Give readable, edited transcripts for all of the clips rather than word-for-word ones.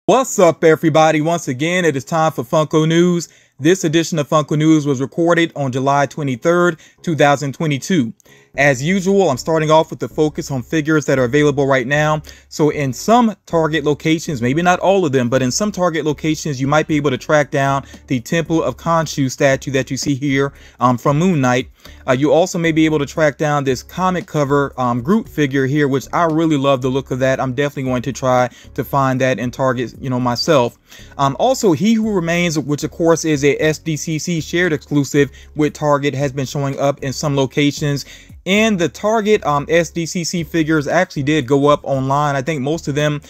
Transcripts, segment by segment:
What's up, everybody? Once again, it is time for Funko News. This edition of Funko News was recorded on July 23rd, 2022. As usual, I'm starting off with the focus on figures that are available right now. So in some Target locations, maybe not all of them, but in some Target locations, you might be able to track down the Temple of Khonshu statue that you see here from Moon Knight. You also may be able to track down this comic cover Groot figure here, which I really love the look of that. I'm definitely going to try to find that in Target, myself. Also, He Who Remains, which of course is a SDCC shared exclusive with Target, has been showing up in some locations. And the Target SDCC figures actually did go up online. I think most of them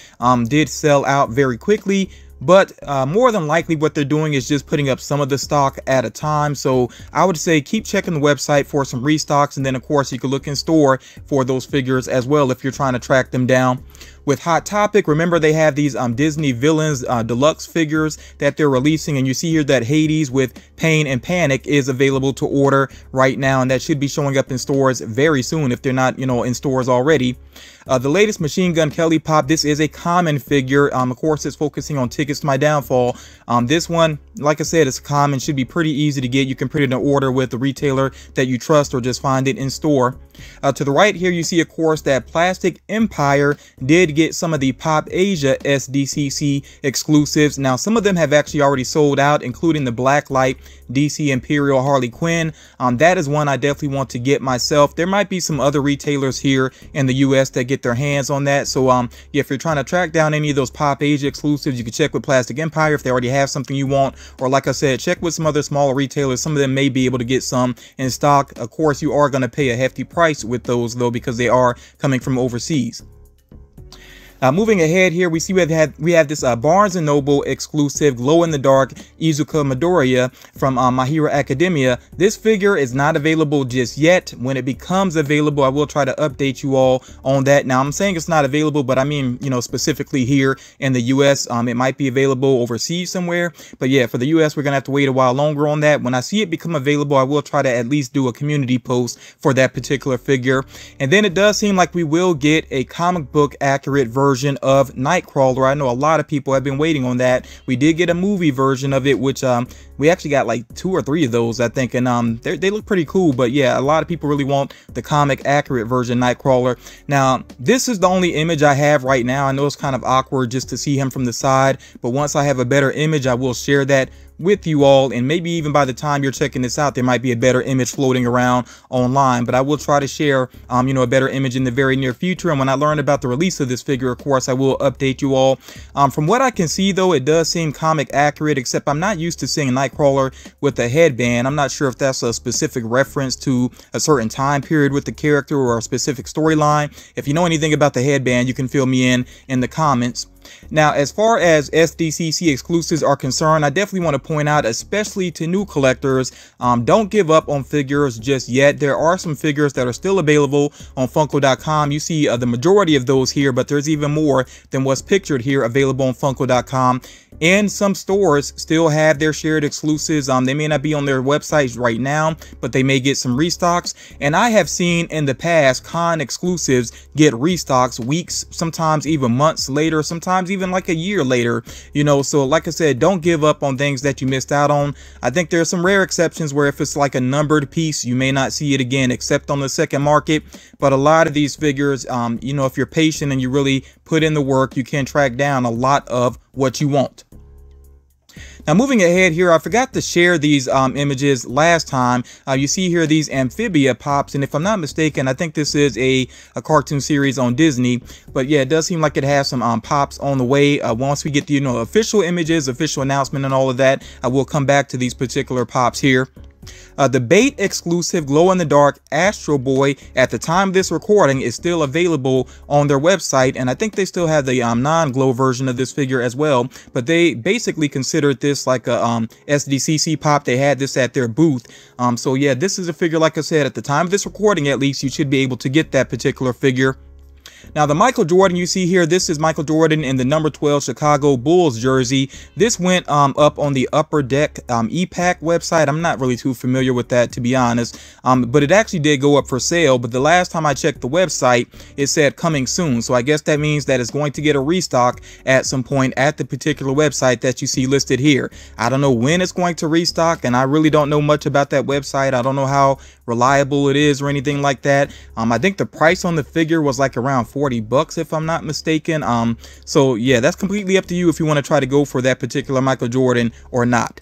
did sell out very quickly. But more than likely what they're doing is just putting up some of the stock at a time. So I would say keep checking the website for some restocks. And then, of course, you can look in store for those figures as well if you're trying to track them down. With Hot Topic, remember they have these Disney Villains deluxe figures that they're releasing, and you see here that Hades with Pain and Panic is available to order right now, and that should be showing up in stores very soon if they're not, in stores already. The latest Machine Gun Kelly Pop, this is a common figure. Of course, it's focusing on Tickets to My Downfall. This one, like I said, it's common, should be pretty easy to get. You can put it in order with a retailer that you trust or just find it in store. To the right here, you see, of course, that Plastic Empire did get some of the Pop Asia SDCC exclusives. Now, some of them have actually already sold out, including the Blacklight DC Imperial Harley Quinn. That is one I definitely want to get myself. There might be some other retailers here in the US that get their hands on that. So yeah, if you're trying to track down any of those Pop Asia exclusives, you can check with Plastic Empire if they already have something you want, or like I said, check with some other smaller retailers. Some of them may be able to get some in stock. Of course, you are going to pay a hefty price with those though, because they are coming from overseas. Moving ahead here, we see we have this Barnes & Noble exclusive glow-in-the-dark Izuka Midoriya from My Hero Academia. This figure is not available just yet. When it becomes available, I will try to update you all on that. Now, I'm saying it's not available, but I mean, specifically here in the US. It might be available overseas somewhere. But yeah, for the US, we're going to have to wait a while longer on that. When I see it become available, I will try to at least do a community post for that particular figure. And then it does seem like we will get a comic book accurate version of Nightcrawler. I know a lot of people have been waiting on that. We did get a movie version of it, which we actually got like 2 or 3 of those, I think, and they look pretty cool. But yeah, a lot of people really want the comic accurate version Nightcrawler. Now, this is the only image I have right now. I know it's kind of awkward just to see him from the side, but once I have a better image, I will share that with you all, and maybe even by the time you're checking this out, there might be a better image floating around online. But I will try to share a better image in the very near future, and when I learn about the release of this figure, of course, I will update you all. From what I can see though, it does seem comic accurate, except I'm not used to seeing Nightcrawler with a headband. I'm not sure if that's a specific reference to a certain time period with the character or a specific storyline. If you know anything about the headband, you can fill me in the comments. Now, as far as SDCC exclusives are concerned, I definitely want to point out, especially to new collectors, don't give up on figures just yet. There are some figures that are still available on Funko.com. You see the majority of those here, but there's even more than what's pictured here available on Funko.com. And some stores still have their shared exclusives. They may not be on their websites right now, but they may get some restocks. And I have seen in the past con exclusives get restocks weeks, sometimes even months later, sometimes even like a year later, so like I said, don't give up on things that you missed out on. I think there are some rare exceptions where if it's like a numbered piece, you may not see it again except on the second market. But a lot of these figures, if you're patient and you really put in the work, you can track down a lot of what you want. Now, moving ahead here, I forgot to share these images last time. You see here these Amphibia Pops, and if I'm not mistaken, I think this is a cartoon series on Disney. But yeah, it does seem like it has some pops on the way. Once we get the official images, official announcement, and all of that, I will come back to these particular pops here. The Bait exclusive glow-in-the-dark Astro Boy, at the time of this recording, is still available on their website, and I think they still have the non-glow version of this figure as well. But they basically considered this like a SDCC pop. They had this at their booth. So yeah, this is a figure, like I said, at the time of this recording, at least, you should be able to get that particular figure. Now the Michael Jordan you see here, this is Michael Jordan in the number 12 Chicago Bulls jersey. This went up on the Upper Deck EPAC website. I'm not really too familiar with that, to be honest, but it actually did go up for sale. But the last time I checked the website, it said coming soon, so I guess that means that it's going to get a restock at some point at the particular website that you see listed here. I don't know when it's going to restock, and I really don't know much about that website. I don't know how reliable it is or anything like that. I think the price on the figure was like around 40 bucks if I'm not mistaken. So yeah, that's completely up to you if you want to try to go for that particular Michael Jordan or not.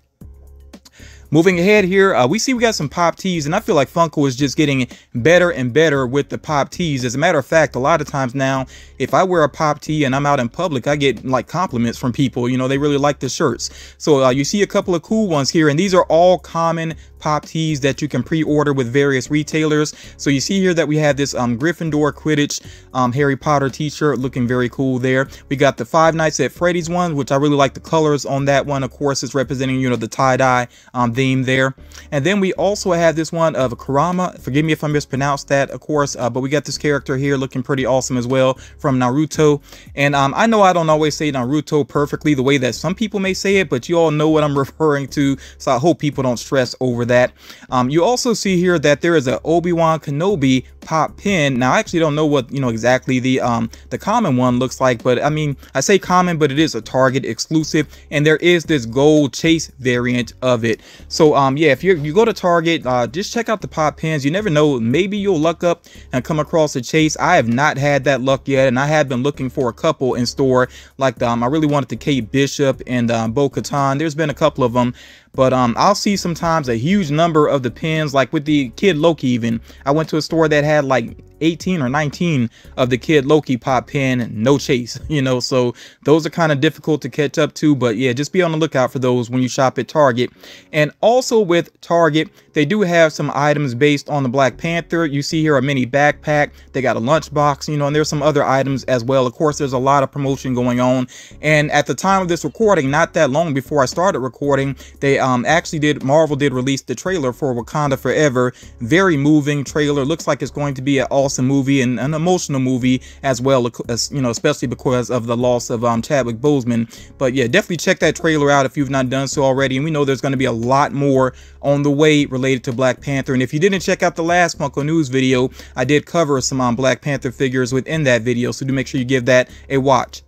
Moving ahead here, we got some pop tees, and I feel like Funko is just getting better and better with the pop tees. As a matter of fact, a lot of times now, if I wear a pop tee and I'm out in public, I get like compliments from people. You know, they really like the shirts. So you see a couple of cool ones here, and these are all common pop tees that you can pre-order with various retailers. So you see here that we have this Gryffindor Quidditch Harry Potter t-shirt, looking very cool there. We got the Five Nights at Freddy's one, which I really like the colors on that one. Of course, it's representing, you know, the tie-dye theme there. And then we also have this one of Kurama. Forgive me if I mispronounced that, of course, but we got this character here looking pretty awesome as well from Naruto. And I know I don't always say Naruto perfectly the way that some people may say it, but you all know what I'm referring to, so I hope people don't stress over that. You also see here that there is a Obi-Wan Kenobi pop pin. Now I actually don't know what, you know, exactly the common one looks like, but I mean, I say common, but it is a Target exclusive, and there is this gold chase variant of it. So yeah, if you go to Target, just check out the pop pins. You never know, maybe you'll luck up and come across a chase. I have not had that luck yet, and I have been looking for a couple in store. Like I really wanted the Kate Bishop and Bo-Katan. There's been a couple of them. But I'll see sometimes a huge number of the pins, like with the Kid Loki even. I went to a store that had like 18 or 19 of the Kid Loki pop pin, no chase, you know, so those are kind of difficult to catch up to. But yeah, just be on the lookout for those when you shop at Target. And also with Target, they do have some items based on the Black Panther. You see here a mini backpack, they got a lunchbox, you know, and there's some other items as well. Of course, there's a lot of promotion going on, and at the time of this recording, not that long before I started recording, they Marvel did release the trailer for Wakanda Forever. Very moving trailer. Looks like it's going to be an awesome movie and an emotional movie as well, as, you know, especially because of the loss of Chadwick Boseman. But yeah, definitely check that trailer out if you've not done so already. And we know there's going to be a lot more on the way related to Black Panther. And if you didn't check out the last Funko News video, I did cover some Black Panther figures within that video, so do make sure you give that a watch.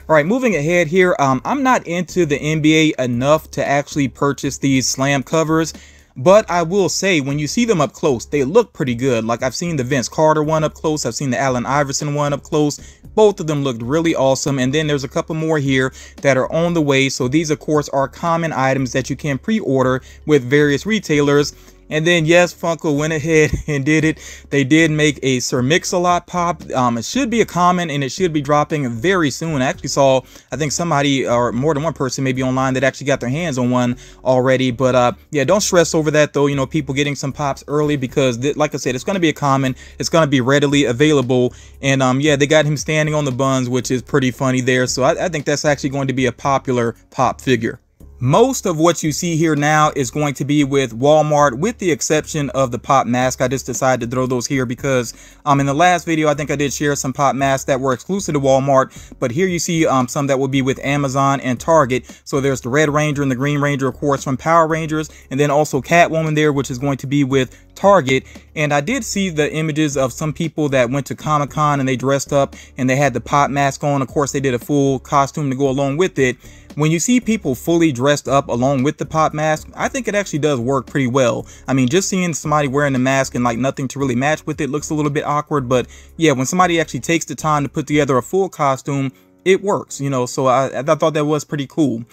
All right, moving ahead here, I'm not into the NBA enough to actually purchase these slam covers, but I will say when you see them up close, they look pretty good. Like I've seen the Vince Carter one up close, I've seen the Allen Iverson one up close. Both of them looked really awesome. And then there's a couple more here that are on the way. So these, of course, are common items that you can pre-order with various retailers. And then, yes, Funko went ahead and did it. They did make a Sir Mix-a-Lot pop. It should be a common, and it should be dropping very soon. I actually saw, I think somebody, or more than one person maybe online, that actually got their hands on one already. But yeah, don't stress over that though. You know, people getting some pops early, because like I said, it's going to be a common. It's going to be readily available. And yeah, they got him standing on the buns, which is pretty funny there. So I think that's actually going to be a popular pop figure. Most of what you see here now is going to be with Walmart, with the exception of the pop mask. I just decided to throw those here because in the last video, I think I did share some pop masks that were exclusive to Walmart, but here you see some that will be with Amazon and Target. So there's the Red Ranger and the Green Ranger, of course, from Power Rangers, and then also Catwoman there, which is going to be with Target. And I did see the images of some people that went to Comic-Con and they dressed up and they had the pop mask on. Of course, they did a full costume to go along with it. When you see people fully dressed up along with the pop mask, I think it actually does work pretty well. I mean, just seeing somebody wearing the mask and like nothing to really match with it looks a little bit awkward. But yeah, when somebody actually takes the time to put together a full costume, it works, you know, so I thought that was pretty cool.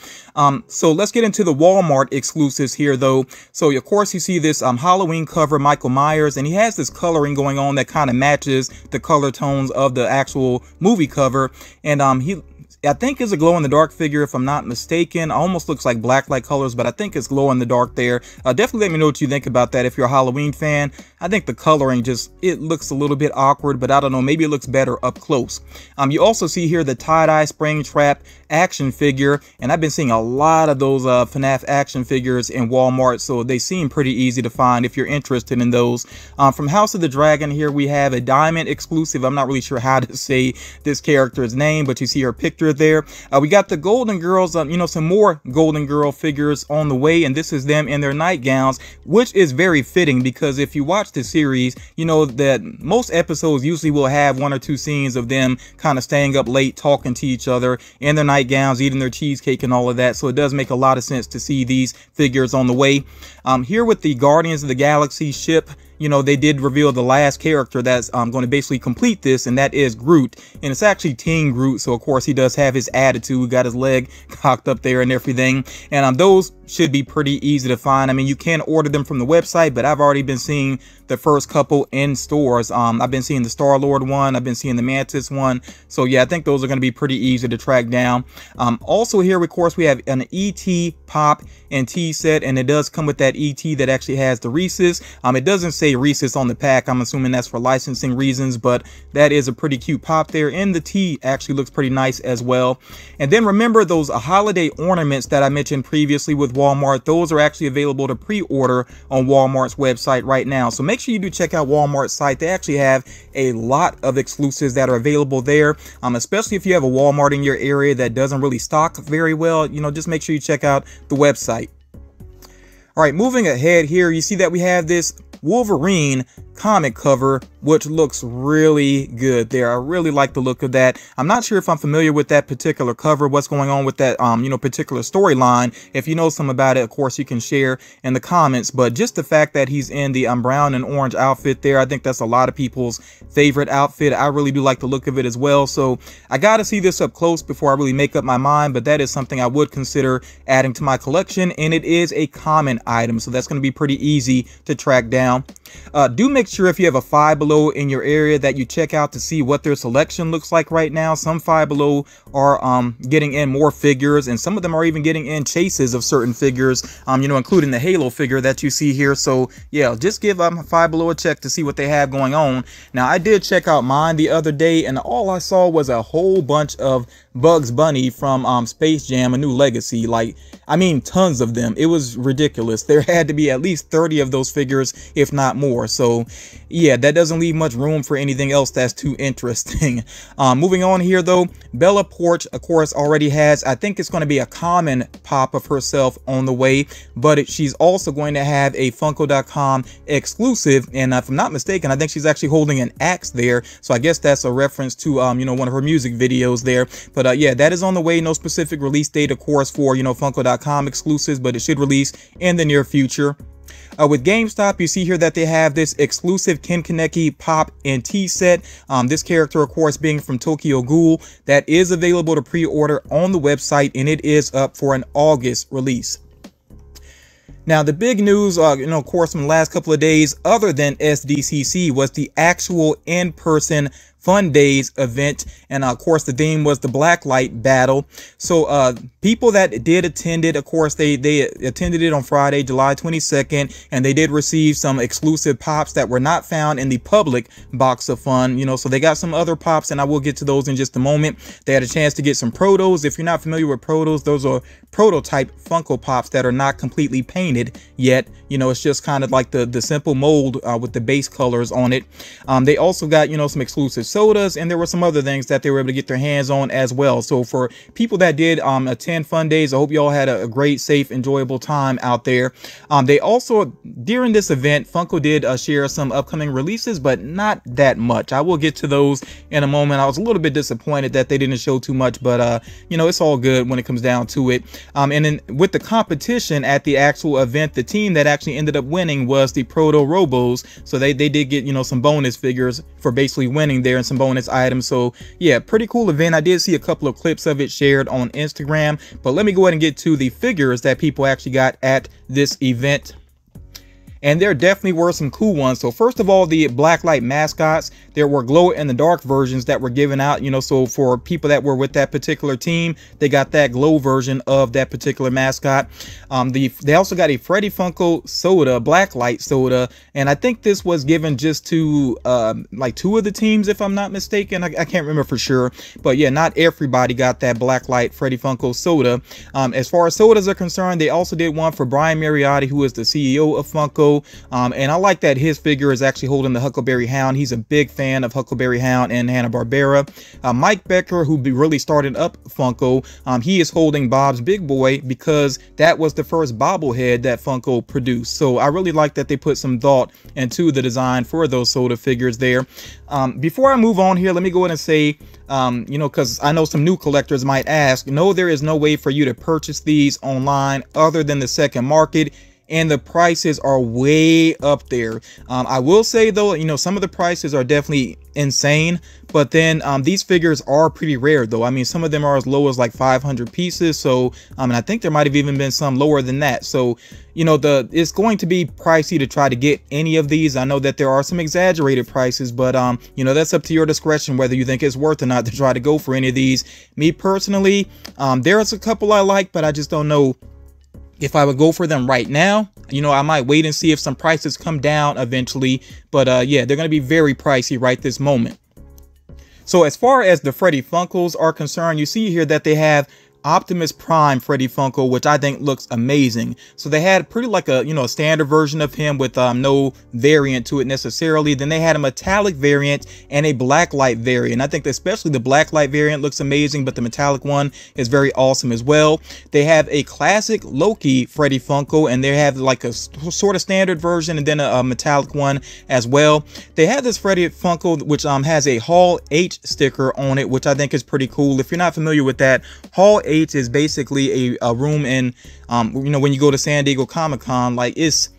So let's get into the Walmart exclusives here though. So of course you see this Halloween cover Michael Myers, and he has this coloring going on that kind of matches the color tones of the actual movie cover. And I think it's a glow-in-the-dark figure, if I'm not mistaken. Almost looks like blacklight colors, but I think it's glow-in-the-dark there. Definitely let me know what you think about that if you're a Halloween fan. I think the coloring it looks a little bit awkward, but I don't know, maybe it looks better up close. You also see here the tie-dye Springtrap action figure, and I've been seeing a lot of those FNAF action figures in Walmart, so they seem pretty easy to find if you're interested in those. From House of the Dragon here, we have a diamond exclusive. I'm not really sure how to say this character's name, but you see her picture there. We got the Golden Girls, you know, some more Golden Girl figures on the way, and this is them in their nightgowns, which is very fitting because if you watch the series, you know that most episodes usually will have 1 or 2 scenes of them kind of staying up late talking to each other in their nightgowns, eating their cheesecake and all of that. So it does make a lot of sense to see these figures on the way. Here with the Guardians of the Galaxy ship, you know, they did reveal the last character that's going to basically complete this, and that is Groot. And it's actually Teen Groot, so of course he does have his attitude, got his leg cocked up there and everything. And those should be pretty easy to find. I mean, you can order them from the website, but I've already been seeing the first couple in stores. I've been seeing the Star-Lord one, I've been seeing the Mantis one. So yeah, I think those are going to be pretty easy to track down. Also here, of course, we have an ET Pop and Tea set, and it does come with that ET that actually has the Reese's. It doesn't say Reese's on the pack. I'm assuming that's for licensing reasons, but that is a pretty cute pop there, and the tea actually looks pretty nice as well. And then remember those holiday ornaments that I mentioned previously with Walmart. Those are actually available to pre-order on Walmart's website right now, so make sure you do check out Walmart's site. They actually have a lot of exclusives that are available there, especially if you have a Walmart in your area that doesn't really stock very well. You know, just make sure you check out the website. All right, moving ahead here, you see that we have this Wolverine comic cover, which looks really good there. I really like the look of that. I'm not sure if I'm familiar with that particular cover, what's going on with that you know, particular storyline. If you know some about it, of course you can share in the comments, but just the fact that he's in the brown and orange outfit there, I think that's a lot of people's favorite outfit. I really do like the look of it as well, so I gotta see this up close before I really make up my mind, but that is something I would consider adding to my collection, and it is a common item, so that's going to be pretty easy to track down. Do make sure if you have a Five Below in your area that you check out to see what their selection looks like right now. Some Five Below are getting in more figures, and some of them are even getting in chases of certain figures, you know, including the Halo figure that you see here. So yeah, just give Five Below a check to see what they have going on. Now, I did check out mine the other day, and all I saw was a whole bunch of Bugs Bunny from Space Jam: A New Legacy. Like, I mean, tons of them. It was ridiculous. There had to be at least 30 of those figures, if not more. So yeah, that doesn't leave much room for anything else that's too interesting. Moving on here though, Bella Porch, of course, already has, I think it's going to be a common pop of herself on the way, but she's also going to have a Funko.com exclusive, and if I'm not mistaken, I think she's actually holding an axe there, so I guess that's a reference to you know, one of her music videos there. But yeah, that is on the way. No specific release date, of course, for, you know, Funko.com exclusives, but it should release in the near future. With GameStop, you see here that they have this exclusive Ken Kaneki Pop and Tea set. This character, of course, being from Tokyo Ghoul, that is available to pre-order on the website, and it is up for an August release. Now, the big news, you know, of course, from the last couple of days, other than SDCC, was the actual in-person Fun Days event, and of course the theme was the Blacklight battle. So people that did attend it, of course they attended it on Friday, July 22nd, and they did receive some exclusive pops that were not found in the public box of fun, you know, so they got some other pops, and I will get to those in just a moment. They had a chance to get some protos. If you're not familiar with protos, those are prototype Funko Pops that are not completely painted yet. You know, it's just kind of like the simple mold with the base colors on it. They also got, you know, some exclusive sodas, and there were some other things that they were able to get their hands on as well. So for people that did attend Fun Days, I hope you all had a great, safe, enjoyable time out there. They also, during this event, Funko did share some upcoming releases, but not that much. I will get to those in a moment. I was a little bit disappointed that they didn't show too much, but you know, it's all good when it comes down to it. And then with the competition at the actual event, the team that actually ended up winning was the Proto Robos. So they did get, you know, some bonus figures for basically winning there, and some bonus items. So yeah, pretty cool event. I did see a couple of clips of it shared on Instagram, but let me go ahead and get to the figures that people actually got at this event. and there definitely were some cool ones. So first of all, the blacklight mascots, there were glow in the dark versions that were given out, you know, so for people that were with that particular team, they got that glow version of that particular mascot. They also got a Freddy Funko soda, blacklight soda, and I think this was given just to like 2 of the teams, if I'm not mistaken. I can't remember for sure, but yeah, not everybody got that blacklight Freddy Funko soda. As far as sodas are concerned, they also did one for Brian Mariotti, who is the CEO of Funko, and I like that his figure is actually holding the Huckleberry Hound. He's a big fan of Huckleberry Hound and Hanna-Barbera. Mike Becker, who really started up Funko, he is holding Bob's Big Boy because that was the first bobblehead that Funko produced. So I really like that they put some thought into the design for those soda figures there. Before I move on here, let me go ahead and say, you know, because I know some new collectors might ask, no, there is no way for you to purchase these online other than the second market, and the prices are way up there. I will say though, you know, some of the prices are definitely insane, but then these figures are pretty rare though. I mean, some of them are as low as like 500 pieces. So and I think there might have even been some lower than that. So, you know, it's going to be pricey to try to get any of these. I know that there are some exaggerated prices, but you know, that's up to your discretion whether you think it's worth or not to try to go for any of these. Me personally, there's a couple I like, but I just don't know if I would go for them right now. You know, I might wait and see if some prices come down eventually, but yeah, they're going to be very pricey right this moment. So as far as the Freddy Funkos are concerned, you see here that they have Optimus Prime Freddy Funko, which I think looks amazing. So they had pretty like a, you know, a standard version of him with no variant to it necessarily. Then they had a metallic variant and a blacklight variant. I think especially the blacklight variant looks amazing, but the metallic one is very awesome as well. They have a classic Loki Freddy Funko, and they have like a sort of standard version and then a metallic one as well. They have this Freddy Funko which has a Hall H sticker on it, which I think is pretty cool. If you're not familiar with that, Hall H is basically a room in you know, when you go to San Diego Comic-Con, like it's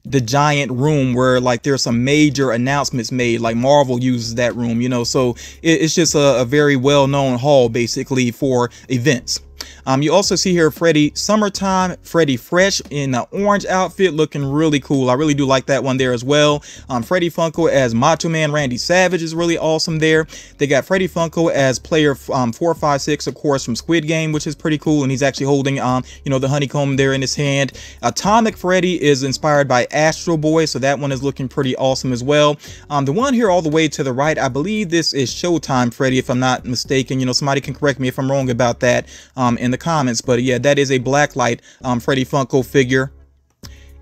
the giant room where like there's some major announcements made, like Marvel uses that room, you know, so it's just a very well-known hall basically for events. You also see here Freddy Summertime, Freddy Fresh in an orange outfit, looking really cool. I really do like that one there as well. Freddy Funko as Macho Man Randy Savage is really awesome there. They got Freddy Funko as player 456, of course, from Squid Game, which is pretty cool, and he's actually holding you know, the honeycomb there in his hand. Atomic Freddy is inspired by Astro Boy, so that one is looking pretty awesome as well. The one here all the way to the right, I believe this is Showtime Freddy, if I'm not mistaken. You know, somebody can correct me if I'm wrong about that in the comments, but yeah, that is a blacklight Freddy Funko figure.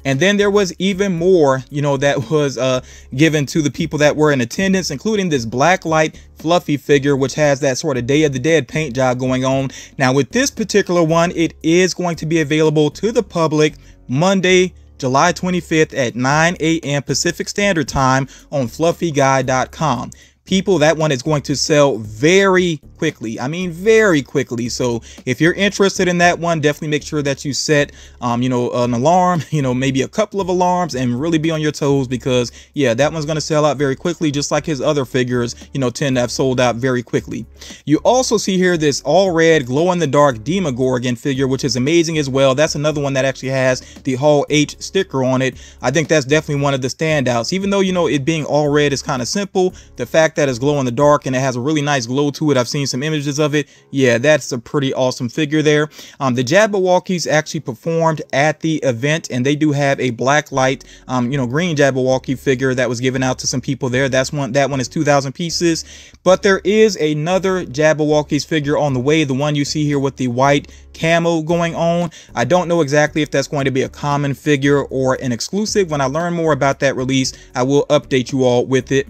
And then there was even more, you know, that was given to the people that were in attendance, including this blacklight Fluffy figure, which has that sort of Day of the Dead paint job going on. Now with this particular one, it is going to be available to the public Monday, July 25th at 9 a.m. Pacific Standard Time on fluffyguy.com. People, that one is going to sell very quickly. I mean, very quickly. So if you're interested in that one, definitely make sure that you set, you know, an alarm, you know, maybe a couple of alarms, and really be on your toes, because yeah, that one's going to sell out very quickly, just like his other figures, you know, tend to have sold out very quickly. You also see here this all red glow in the dark Demogorgon figure, which is amazing as well. That's another one that actually has the Hall H sticker on it. I think that's definitely one of the standouts, even though, you know, it being all red is kind of simple. The fact that it's glow in the dark and it has a really nice glow to it, I've seen some images of it. Yeah, that's a pretty awesome figure there. The Jabberwockies actually performed at the event, and they do have a blacklight you know, green Jabberwocky figure that was given out to some people there. That one is 2,000 pieces, but there is another Jabberwockies figure on the way, the one you see here with the white camo going on. I don't know exactly if that's going to be a common figure or an exclusive. When I learn more about that release, I will update you all with it.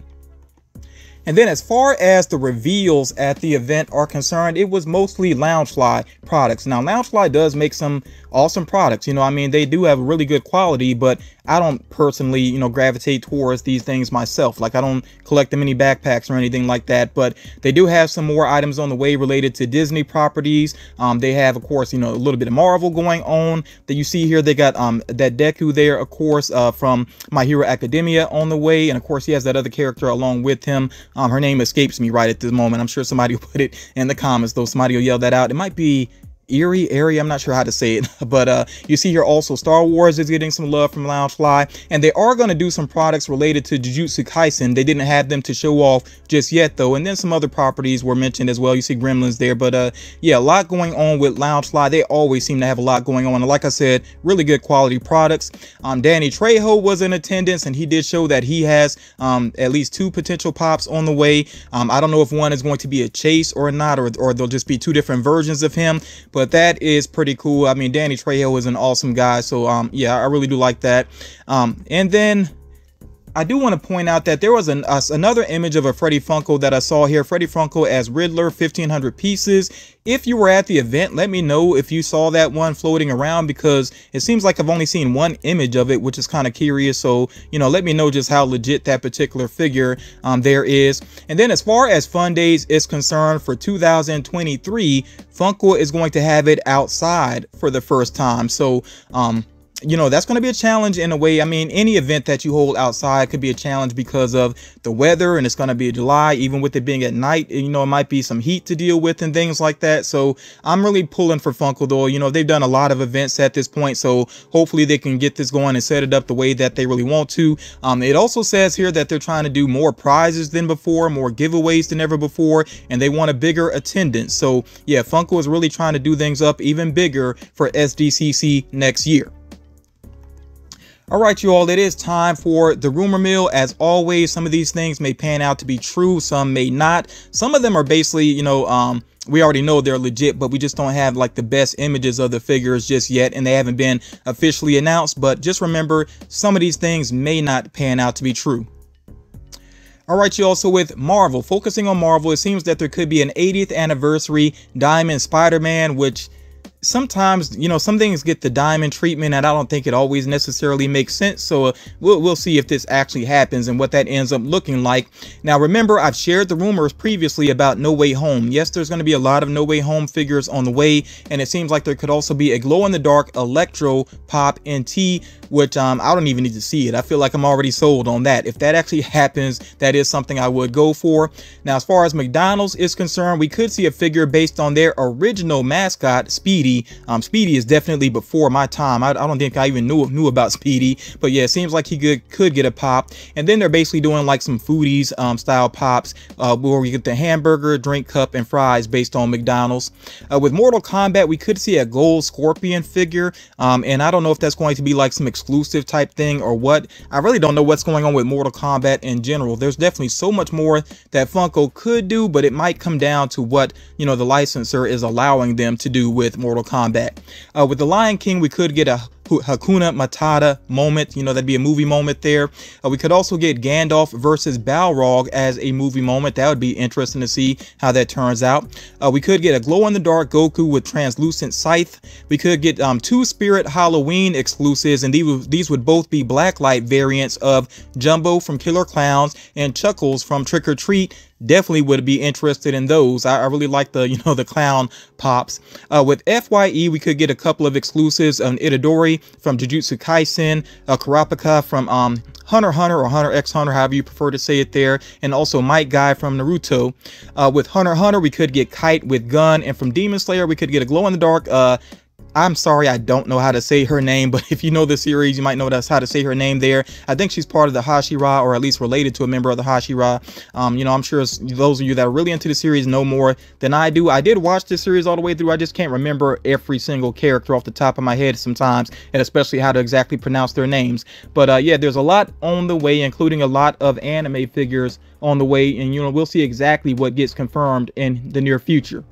And then as far as the reveals at the event are concerned, it was mostly Loungefly products. Now, Loungefly does make some awesome products. You know, I mean, they do have really good quality, but I don't personally, you know, gravitate towards these things myself. Like, I don't collect the mini backpacks or anything like that, but they do have some more items on the way related to Disney properties. They have, of course, you know, a little bit of Marvel going on that you see here. They got that Deku there, of course, from My Hero Academia on the way. And of course, he has that other character along with him. Her name escapes me right at this moment. I'm sure somebody will put it in the comments, though. Somebody will yell that out. It might be Airy, I'm not sure how to say it, but you see here also Star Wars is getting some love from Loungefly, and they are going to do some products related to Jujutsu Kaisen. They didn't have them to show off just yet though, and then some other properties were mentioned as well. You see Gremlins there, but yeah, a lot going on with Loungefly. They always seem to have a lot going on, and like I said, really good quality products. Danny Trejo was in attendance, and he did show that he has at least 2 potential pops on the way. I don't know if one is going to be a chase or not, or they'll just be 2 different versions of him. But that is pretty cool. I mean, Danny Trejo is an awesome guy. So, yeah, I really do like that. And then I do want to point out that there was another image of a Freddy Funko that I saw here. Freddy Funko as Riddler, 1,500 pieces. If you were at the event, let me know if you saw that one floating around, because it seems like I've only seen one image of it, which is kind of curious. So, you know, let me know just how legit that particular figure there is. And then as far as Fun Days is concerned for 2023, Funko is going to have it outside for the first time. So, you know, that's going to be a challenge in a way. I mean, any event that you hold outside could be a challenge because of the weather, and it's going to be July, even with it being at night. You know, it might be some heat to deal with and things like that. So I'm really pulling for Funko though. You know, they've done a lot of events at this point, so hopefully they can get this going and set it up the way that they really want to. It also says here that they're trying to do more prizes than before, more giveaways than ever before, and they want a bigger attendance. So yeah, Funko is really trying to do things up even bigger for SDCC next year. All right, you all, it is time for the rumor mill. As always, some of these things may pan out to be true, some may not. Some of them are basically, you know, we already know they're legit, but we just don't have like the best images of the figures just yet, and they haven't been officially announced. But just remember, some of these things may not pan out to be true. All right, you also with Marvel, focusing on Marvel, it seems that there could be an 80th anniversary Diamond Spider-Man, which sometimes, you know, some things get the diamond treatment, and I don't think it always necessarily makes sense. So we'll see if this actually happens and what that ends up looking like. Now, remember, I've shared the rumors previously about No Way Home. Yes, there's going to be a lot of No Way Home figures on the way, and it seems like there could also be a glow-in-the-dark Electro Pop NT, which I don't even need to see it. I feel like I'm already sold on that. If that actually happens, that is something I would go for. Now, as far as McDonald's is concerned, we could see a figure based on their original mascot, Speedy. Speedy is definitely before my time. I don't think I even knew about Speedy, but yeah, it seems like he could get a pop. And then they're basically doing like some foodies style pops where we get the hamburger, drink cup, and fries based on McDonald's. With Mortal Kombat, we could see a gold Scorpion figure, and I don't know if that's going to be like some exclusive type thing or what. I really don't know what's going on with Mortal Kombat in general. There's definitely so much more that Funko could do, but it might come down to what, you know, the licensor is allowing them to do with Mortal Kombat. With the Lion King, we could get a Hakuna Matata moment. You know, that'd be a movie moment there. We could also get Gandalf versus Balrog as a movie moment. That would be interesting to see how that turns out. We could get a glow-in-the-dark Goku with translucent scythe. We could get 2 Spirit Halloween exclusives, and these would both be blacklight variants of Jumbo from Killer Clowns and Chuckles from Trick or Treat. Definitely would be interested in those. I really like the, you know, the clown pops. With FYE, we could get a couple of exclusives on Itadori from Jujutsu Kaisen, Kurapika from Hunter x Hunter or Hunter x Hunter, however you prefer to say it there, and also Might Guy from Naruto. With Hunter x Hunter, we could get Kite with Gun, and from Demon Slayer, we could get a glow-in-the-dark I'm sorry, I don't know how to say her name, but if you know the series, you might know that's how to say her name there. I think she's part of the Hashira, or at least related to a member of the Hashira. You know, I'm sure those of you that are really into the series know more than I do. I did watch this series all the way through. I just can't remember every single character off the top of my head sometimes, and especially how to exactly pronounce their names. But yeah, there's a lot on the way, including a lot of anime figures on the way, and you know, we'll see exactly what gets confirmed in the near future.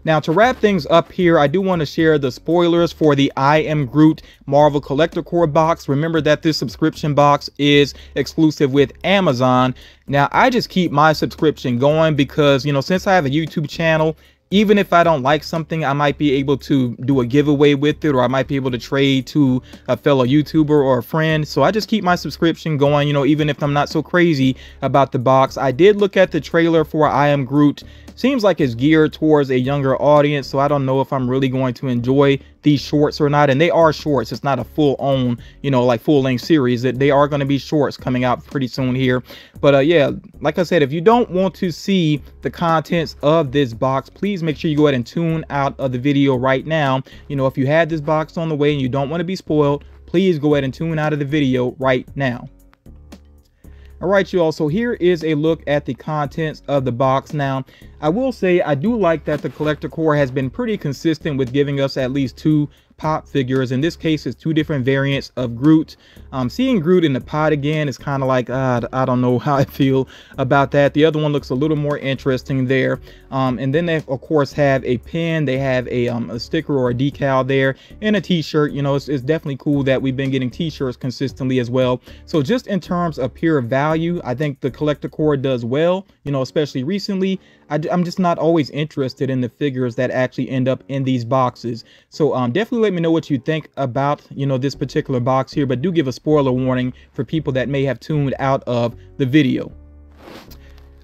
Now, to wrap things up here, I do want to share the spoilers for the I Am Groot Marvel Collector Core box. Remember that this subscription box is exclusive with Amazon. Now, I just keep my subscription going because, you know, since I have a YouTube channel, even if I don't like something, I might be able to do a giveaway with it, or I might be able to trade to a fellow YouTuber or a friend. So I just keep my subscription going, you know, even if I'm not so crazy about the box. I did look at the trailer for I Am Groot. Seems like it's geared towards a younger audience, so I don't know if I'm really going to enjoy these shorts or not. And they are shorts. It's not a full on, you know, like full length series. That they are going to be shorts coming out pretty soon here. But yeah, like I said, if you don't want to see the contents of this box, please make sure you go ahead and tune out of the video right now. You know, if you had this box on the way and you don't want to be spoiled, please go ahead and tune out of the video right now. All right, you all, so here is a look at the contents of the box. Now, I will say I do like that the collector core has been pretty consistent with giving us at least 2 pop figures. In this case, it's 2 different variants of Groot. Seeing Groot in the pot again is kind of like, I don't know how I feel about that. The other one looks a little more interesting there. And then they, of course, have a pin. They have a sticker or a decal there and a t-shirt. You know, it's definitely cool that we've been getting t-shirts consistently as well. So just in terms of pure value, I think the collector core does well, you know, especially recently. I'm just not always interested in the figures that actually end up in these boxes. So definitely let me know what you think about, you know, this particular box here, but do give a spoiler warning for people that may have tuned out of the video.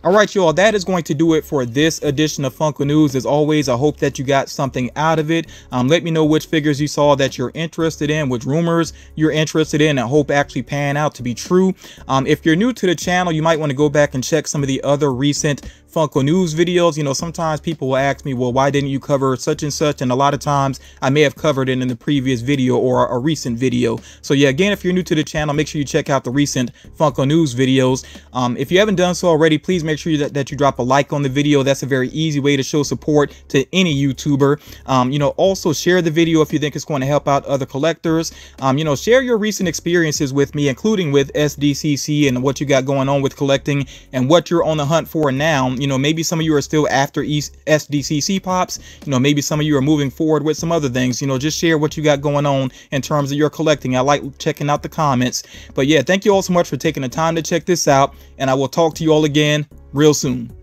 All right, y'all, that is going to do it for this edition of Funko News. As always, I hope that you got something out of it. Let me know which figures you saw that you're interested in, which rumors you're interested in, and hope actually pan out to be true. If you're new to the channel, you might want to go back and check some of the other recent Funko News videos. You know, sometimes people will ask me, well, why didn't you cover such and such? And a lot of times I may have covered it in the previous video or a recent video. So yeah, again, if you're new to the channel, make sure you check out the recent Funko News videos. If you haven't done so already, please make sure that you drop a like on the video. That's a very easy way to show support to any YouTuber. You know, also share the video if you think it's going to help out other collectors. You know, share your recent experiences with me, including with SDCC and what you got going on with collecting and what you're on the hunt for now. You know, maybe some of you are still after SDCC pops. You know, maybe some of you are moving forward with some other things. You know, just share what you got going on in terms of your collecting. I like checking out the comments. But yeah, thank you all so much for taking the time to check this out, and I will talk to you all again real soon.